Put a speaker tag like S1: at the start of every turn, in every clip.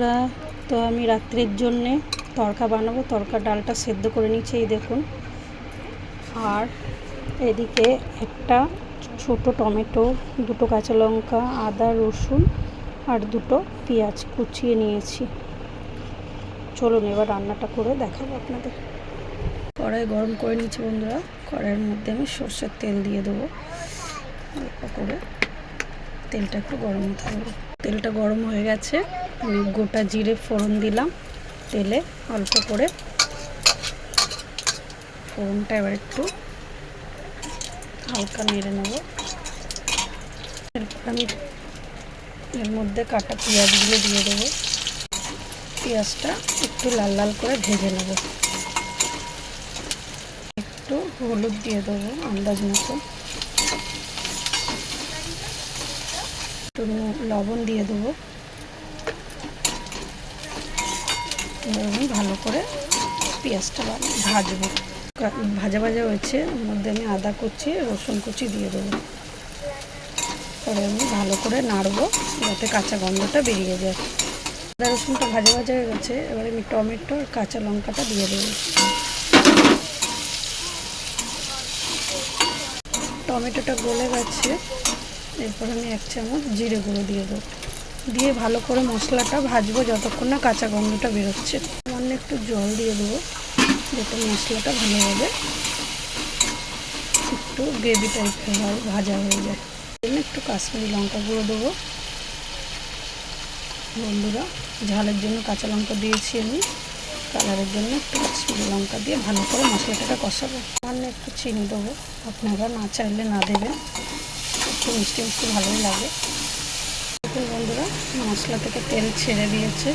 S1: বন্ধুরা, তো আমি রাত্রির জন্যে তড়কা বানাবো। তড়কা ডালটা সেদ্ধ করে নিচ্ছি, এই দেখুন। আর এদিকে একটা ছোট টমেটো, দুটো কাঁচা লঙ্কা, আদা রসুন আর দুটো পেঁয়াজ কুচিয়ে নিয়েছি। চলুন এবার রান্নাটা করে দেখাবো আপনাদের। কড়াই গরম করে নিচ্ছি বন্ধুরা। কড়াইয়ের মধ্যে আমি সর্ষের তেল দিয়ে দেবো অল্প করে। তেলটা একটু গরম হতে হবে। তেলটা গরম হয়ে গেছে, আমি গোটা জিরে ফোড়ন দিলাম তেলে অল্প করে। ফোড়নটা এবার একটু হালকা নেড়ে নেব। এরপর আমি এর মধ্যে কাটা পেঁয়াজগুলো দিয়ে দেবো। পেঁয়াজটা একটু লাল লাল করে ভেজে নেব। একটু হলুদ দিয়ে দেবো আন্দাজ মতো, একটু লবণ দিয়ে দেবো। আমি ভালো করে পেঁয়াজটা ভাজবো। ভাজা ভাজা হয়েছে, ওর মধ্যে আমি আদা কুচি রসুন কুচি দিয়ে দেবো। পরে আমি ভালো করে নাড়বো যাতে কাঁচা গন্ধটা বেরিয়ে যায়। আদা রসুনটা ভাজা ভাজা হয়ে গেছে, এবারে আমি টমেটো আর কাঁচা লঙ্কাটা দিয়ে দেবো। টমেটোটা গলে গেছে, এরপর আমি 1 চামচ জিরে গুঁড়ো দিয়ে দেবো। দিয়ে ভালো করে মশলাটা ভাজবো যতক্ষণ না কাঁচা গন্ধটা বেরোচ্ছে। সামান্য একটু জল দিয়ে দেবো যাতে মশলাটা ভালোভাবে একটু গ্রেভি টাইপের হয়, ভাজা হয়ে যায়। একটু কাশ্মীরি লঙ্কা গুঁড়ো দেবো। বন্ধুরা, ঝালের জন্য কাঁচা লঙ্কা দিয়েছি আমি, কালারের জন্য একটু কাশ্মীরি লঙ্কা দিয়ে ভালো করে মশলাটাকে কষাবো। সামান্য একটু চিনি দেবো, আপনারা না চাইলে না দেবেন, একটু মিষ্টি মিষ্টি ভালোই লাগে। দেখুন বন্ধুরা, মশলা থেকে তেল ছেড়ে দিয়েছে,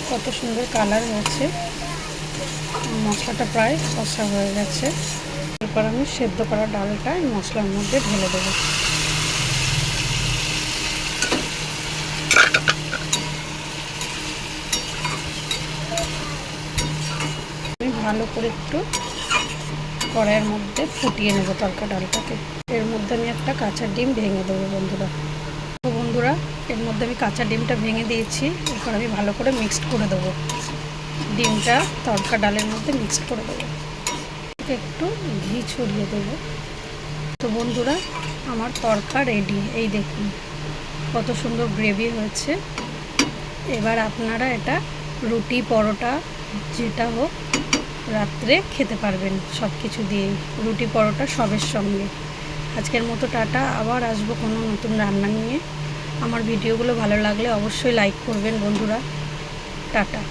S1: কত সুন্দর কালার হয়েছে। মশলাটা প্রায় কষা হয়ে গেছে। এরপর আমি সেদ্ধ করা ডালটা এই মশলার মধ্যে ঢেলে দেবো। আমি ভালো করে একটু কড়াইয়ের মধ্যে ফুটিয়ে নেব তড়কা ডালটাকে। এর মধ্যে আমি একটা কাঁচা ডিম ভেঙে দেবো বন্ধুরা। তো বন্ধুরা, এর মধ্যে আমি কাঁচা ডিমটা ভেঙে দিয়েছি। এরপর আমি ভালো করে মিক্সড করে দেবো। ডিমটা তড়কা ডালের মধ্যে মিক্সড করে দেবো। একটু ঘি ছড়িয়ে দেবো। তো বন্ধুরা, আমার তড়কা রেডি। এই দেখুন কত সুন্দর গ্রেভি হয়েছে। এবার আপনারা এটা রুটি পরোটা যেটা হোক রাত্রে খেতে পারবেন, সব কিছু দিয়েই, রুটি পরোটা সবের সঙ্গে। আজকের মতো টাটা, আবার আসবো কোনো নতুন রান্না নিয়ে। আমার ভিডিওগুলো ভালো লাগলে অবশ্যই লাইক করবেন বন্ধুরা। টাটা।